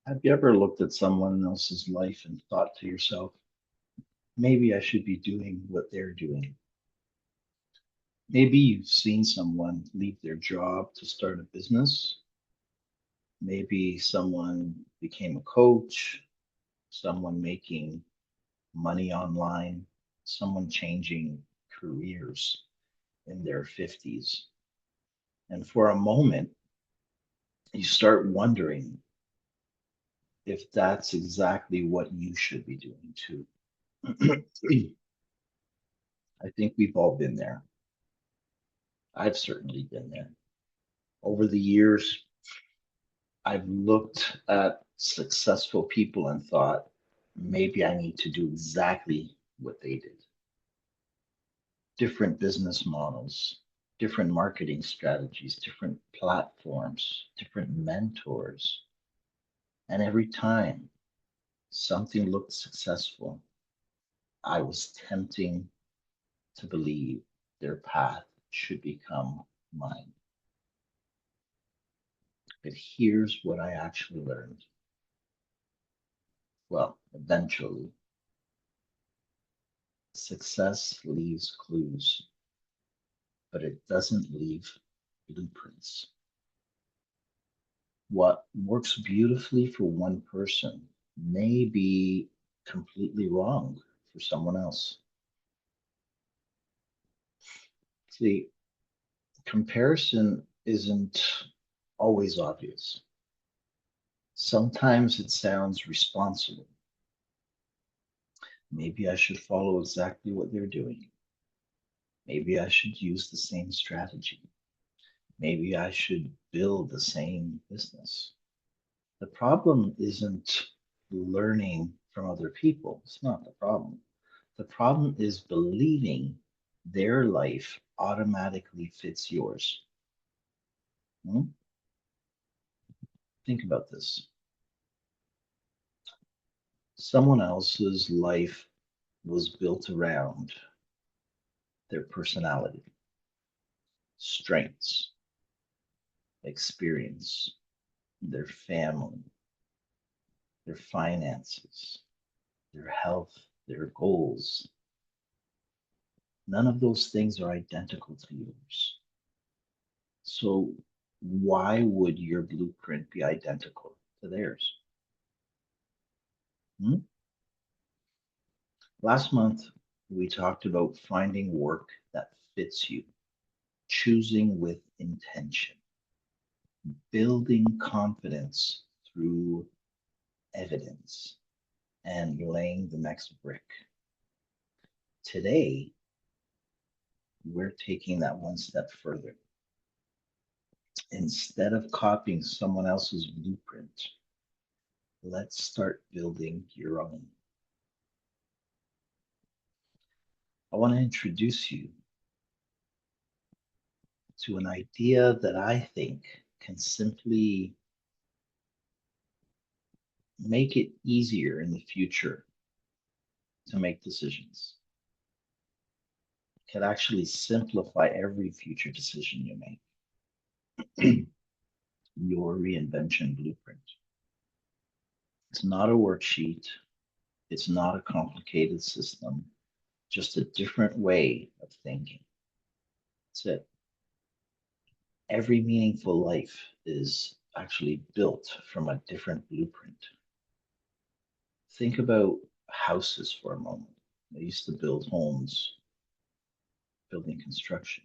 Have you ever looked at someone else's life and thought to yourself, maybe I should be doing what they're doing? Maybe you've seen someone leave their job to start a business. Maybe someone became a coach, someone making money online, someone changing careers in their 50s. And for a moment, you start wondering if that's exactly what you should be doing too. I think we've all been there. I've certainly been there. Over the years, I've looked at successful people and thought, maybe I need to do exactly what they did. Different business models, different marketing strategies, different platforms, different mentors. And every time something looked successful, I was tempting to believe their path should become mine. But here's what I actually learned. Well, eventually, success leaves clues, but it doesn't leave blueprints. What works beautifully for one person may be completely wrong for someone else. See, comparison isn't always obvious. Sometimes it sounds responsible. Maybe I should follow exactly what they're doing. Maybe I should use the same strategy. Maybe I should build the same business. The problem isn't learning from other people. It's not the problem. The problem is believing their life automatically fits yours. Hmm? Think about this. Someone else's life was built around their personality, strengths, experience, their family, their finances, their health, their goals. None of those things are identical to yours. So, why would your blueprint be identical to theirs? Hmm? Last month, we talked about finding work that fits you, choosing with intention, building confidence through evidence, and laying the next brick. Today, we're taking that one step further. Instead of copying someone else's blueprint, let's start building your own. I want to introduce you to an idea that I think can simply make it easier in the future to make decisions. It can actually simplify every future decision you make. Your reinvention blueprint. It's not a worksheet, it's not a complicated system, just a different way of thinking. That's it. Every meaningful life is actually built from a different blueprint. Think about houses for a moment. They used to build homes, building construction.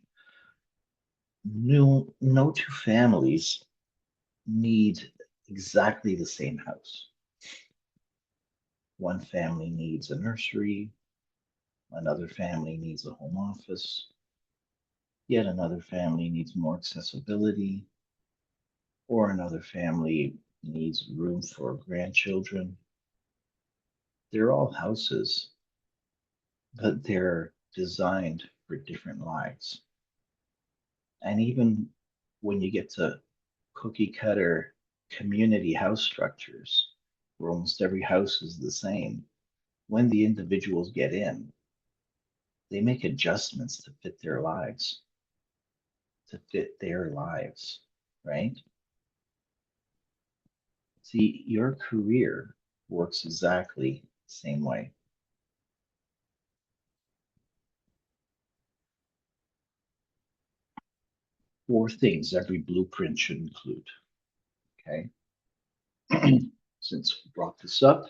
No two families need exactly the same house. One family needs a nursery, another family needs a home office, yet another family needs more accessibility, or another family needs room for grandchildren. They're all houses, but they're designed for different lives. And even when you get to cookie cutter community house structures, where almost every house is the same, when the individuals get in, they make adjustments to fit their lives, right? See, your career works exactly the same way. Four things every blueprint should include. Okay. Since we brought this up,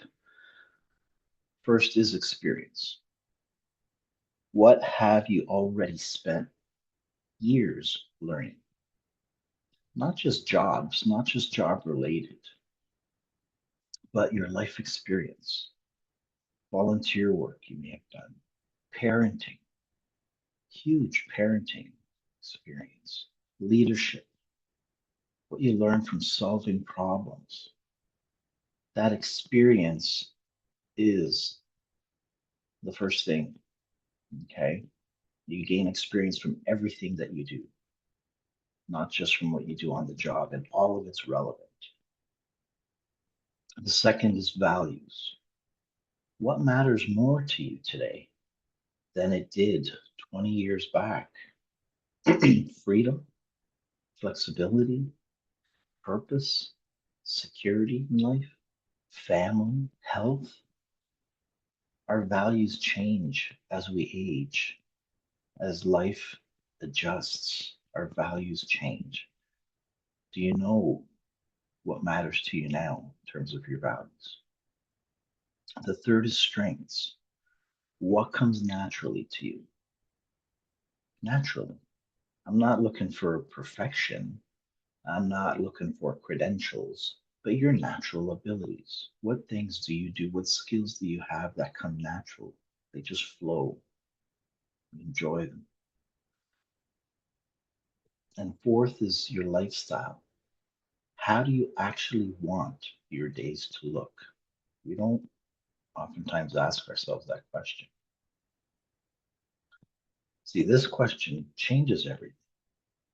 first is experience. What have you already spent years learning? Not just jobs, not just job related, but your life experience, volunteer work you may have done, parenting, huge parenting experience, leadership, what you learn from solving problems. That experience is the first thing, okay? You gain experience from everything that you do, not just from what you do on the job, and all of it's relevant. The second is values. What matters more to you today than it did 20 years back? Freedom, flexibility, purpose, security in life, family, health. Our values change as we age, as life adjusts, our values change. Do you know what matters to you now in terms of your values? The third is strengths. What comes naturally to you? Naturally. I'm not looking for perfection. I'm not looking for credentials, but your natural abilities. What things do you do? What skills do you have that come natural? They just flow. Enjoy them. And fourth is your lifestyle. How do you actually want your days to look? We don't oftentimes ask ourselves that question. See, this question changes everything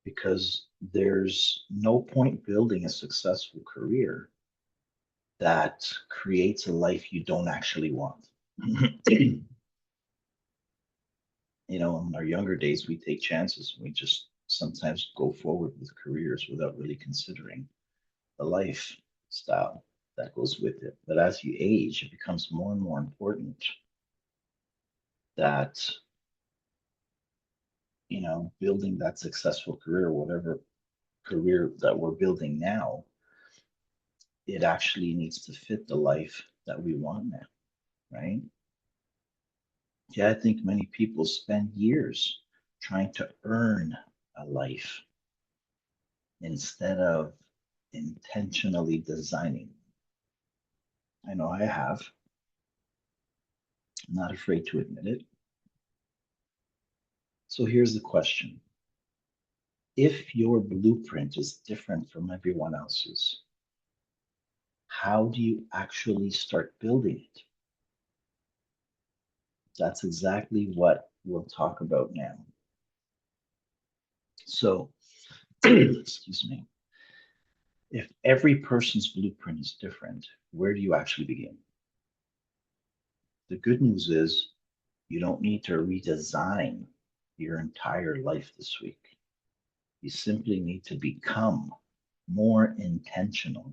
because there's no point building a successful career that creates a life you don't actually want. You know, in our younger days, we take chances. We just sometimes go forward with careers without really considering the lifestyle that goes with it. But as you age, it becomes more and more important that, you know, building that successful career, whatever career that we're building now, it actually needs to fit the life that we want now, right? Yeah, I think many people spend years trying to earn a life instead of intentionally designing. I know I have. I'm not afraid to admit it. So here's the question. If your blueprint is different from everyone else's, how do you actually start building it? That's exactly what we'll talk about now. So, excuse me. If every person's blueprint is different, where do you actually begin? The good news is you don't need to redesign your entire life this week. You simply need to become more intentional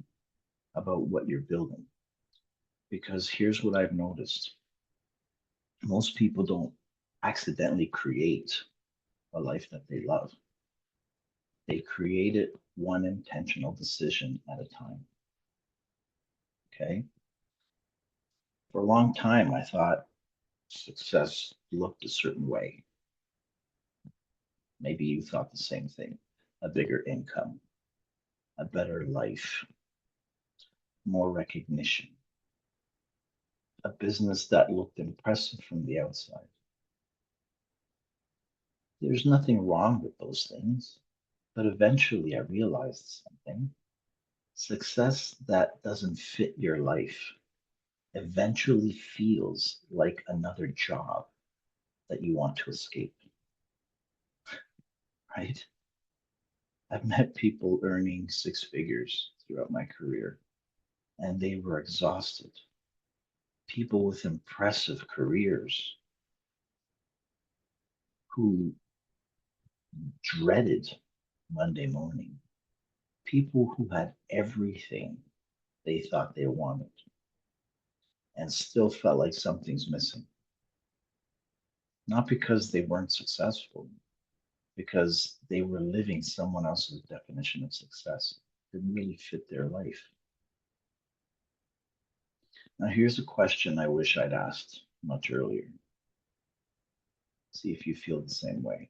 about what you're building. Because here's what I've noticed. Most people don't accidentally create a life that they love. They create it one intentional decision at a time. Okay. For a long time, I thought success looked a certain way. Maybe you thought the same thing. A bigger income, a better life, more recognition, a business that looked impressive from the outside. There's nothing wrong with those things, but eventually I realized something. Success that doesn't fit your life eventually feels like another job that you want to escape, right? I've met people earning six figures throughout my career, and they were exhausted. People with impressive careers who dreaded Monday morning. People who had everything they thought they wanted and still felt like something's missing. Not because they weren't successful, because they were living someone else's definition of success. It didn't really fit their life. Now, here's a question I wish I'd asked much earlier. See if you feel the same way.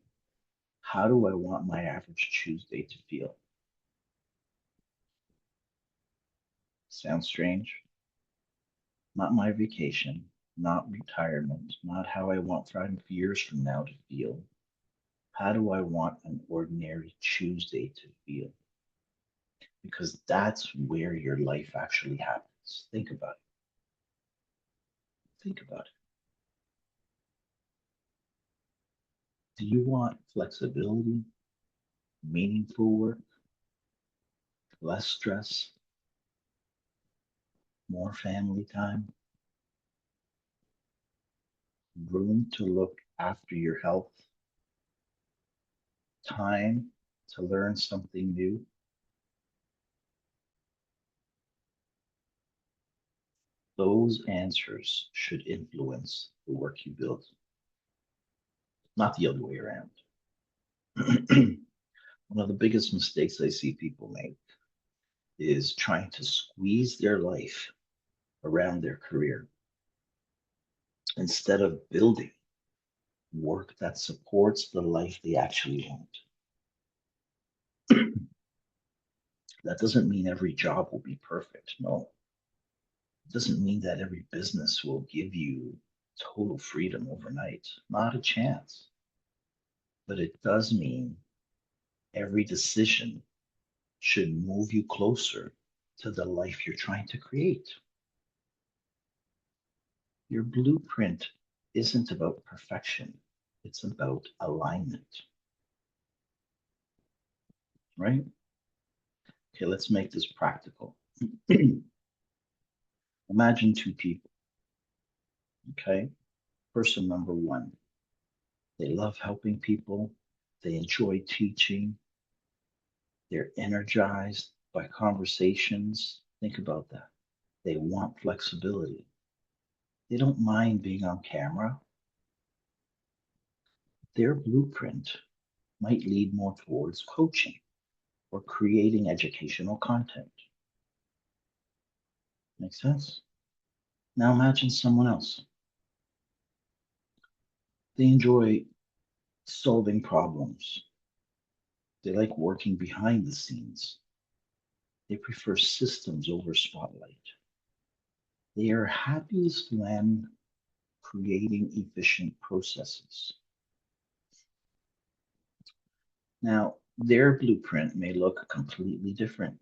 How do I want my average Tuesday to feel? Sounds strange? Not my vacation, not retirement, not how I want 5 years from now to feel. How do I want an ordinary Tuesday to feel? Because that's where your life actually happens. Think about it. Think about it. Do you want flexibility, meaningful work, less stress, more family time, room to look after your health, time to learn something new? Those answers should influence the work you build, not the other way around. One of the biggest mistakes I see people make is trying to squeeze their life around their career instead of building work that supports the life they actually want. That doesn't mean every job will be perfect. No. It doesn't mean that every business will give you total freedom overnight. Not a chance. But it does mean every decision should move you closer to the life you're trying to create. Your blueprint isn't about perfection. It's about alignment. Right? Okay, let's make this practical. Imagine 2 people. Okay? Person number 1. They love helping people. They enjoy teaching. They're energized by conversations. Think about that. They want flexibility. They don't mind being on camera. Their blueprint might lead more towards coaching or creating educational content. Make sense? Now imagine someone else. They enjoy solving problems. They like working behind the scenes. They prefer systems over spotlight. They are happiest when creating efficient processes. Now, their blueprint may look completely different.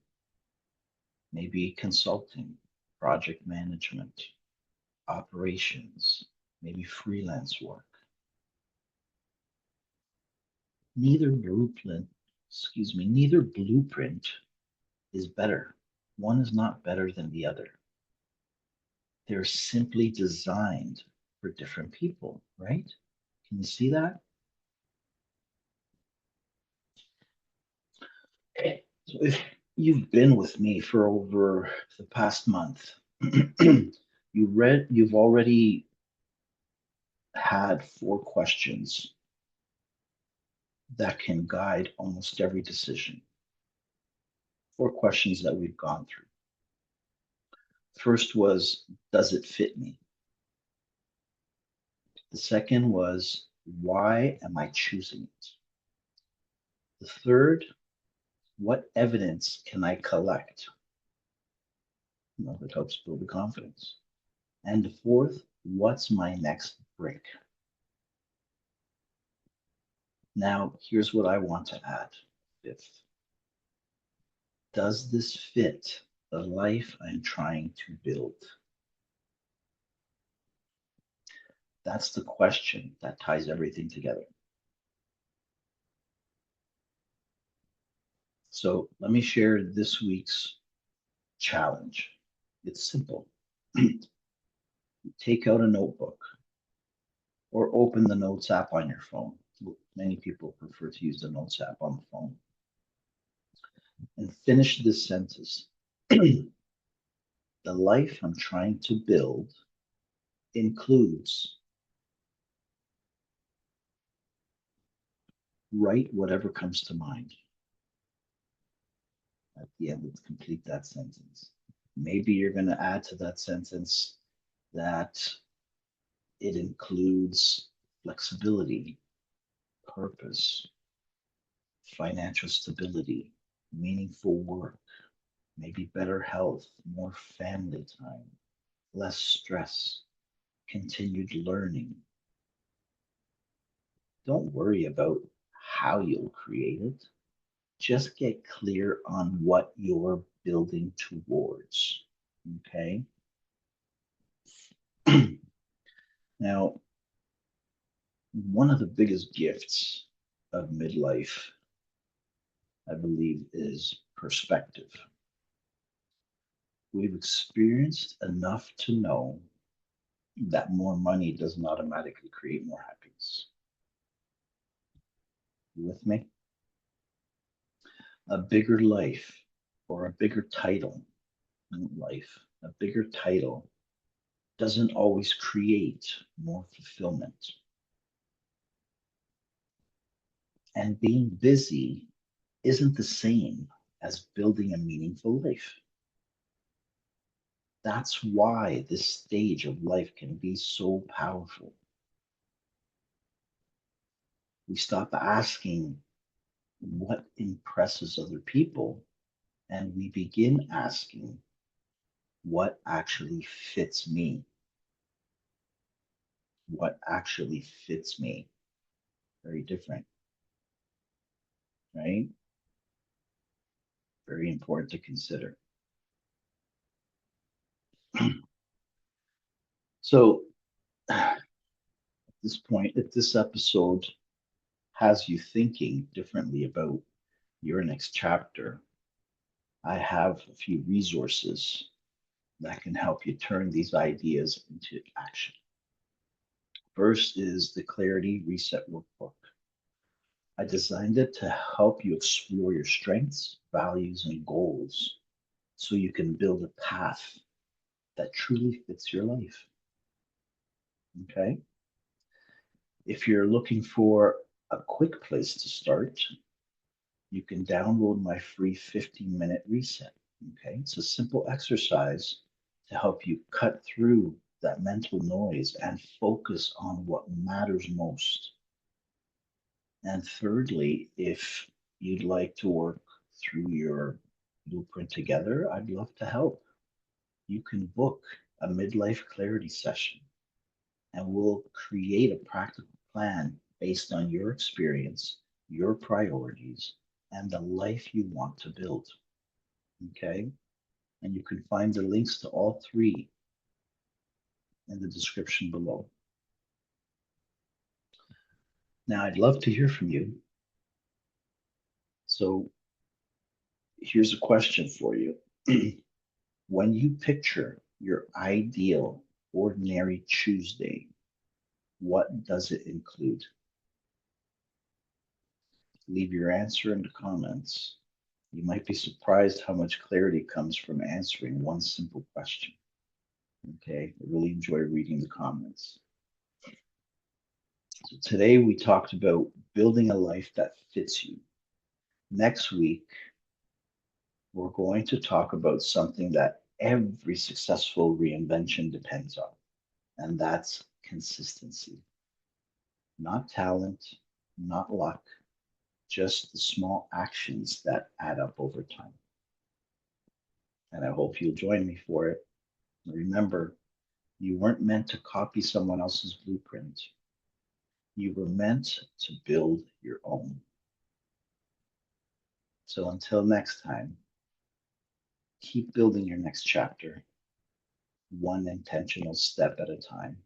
Maybe consulting, project management, operations, maybe freelance work. Neither blueprint is better. One is not better than the other. They're simply designed for different people, right? Can you see that? Okay. So if you've been with me for over the past month, you've already had 4 questions that can guide almost every decision. 4 questions that we've gone through. First was, does it fit me? The second was, why am I choosing it? The third, what evidence can I collect? That helps build the confidence. And the fourth, what's my next brick? Now, here's what I want to add. Fifth, does this fit the life I'm trying to build? That's the question that ties everything together. So let me share this week's challenge. It's simple. Take out a notebook or open the Notes app on your phone. Many people prefer to use the Notes app on the phone. And finish this sentence. The life I'm trying to build includes write whatever comes to mind. At the end, let's complete that sentence. Maybe you're going to add to that sentence that it includes flexibility, purpose, financial stability, meaningful work, maybe better health, more family time, less stress, continued learning. Don't worry about how you'll create it. Just get clear on what you're building towards. Okay. Now, one of the biggest gifts of midlife, I believe, is perspective. We've experienced enough to know that more money doesn't automatically create more happiness. You with me? A bigger life or a bigger title in life, a bigger title doesn't always create more fulfillment. And being busy isn't the same as building a meaningful life. That's why this stage of life can be so powerful. We stop asking what impresses other people, and we begin asking what actually fits me. What actually fits me? Very different, right? Very important to consider. So at this point, if this episode has you thinking differently about your next chapter, I have a few resources that can help you turn these ideas into action. First is the Clarity Reset Workbook. I designed it to help you explore your strengths, values, and goals so you can build a path that truly fits your life. Okay? If you're looking for a quick place to start, you can download my free 15-minute reset. Okay? It's a simple exercise to help you cut through that mental noise and focus on what matters most. And thirdly, if you'd like to work through your blueprint together, I'd love to help. You can book a midlife clarity session and we'll create a practical plan based on your experience, your priorities, and the life you want to build. Okay? And you can find the links to all three in the description below. Now, I'd love to hear from you. So here's a question for you. When you picture your ideal ordinary Tuesday, what does it include? Leave your answer in the comments. You might be surprised how much clarity comes from answering one simple question. Okay, I really enjoy reading the comments. So today we talked about building a life that fits you. Next week, we're going to talk about something that every successful reinvention depends on, and that's consistency. Not talent, not luck, just the small actions that add up over time. And I hope you'll join me for it. Remember, you weren't meant to copy someone else's blueprint. You were meant to build your own. So until next time, keep building your next chapter, one intentional step at a time.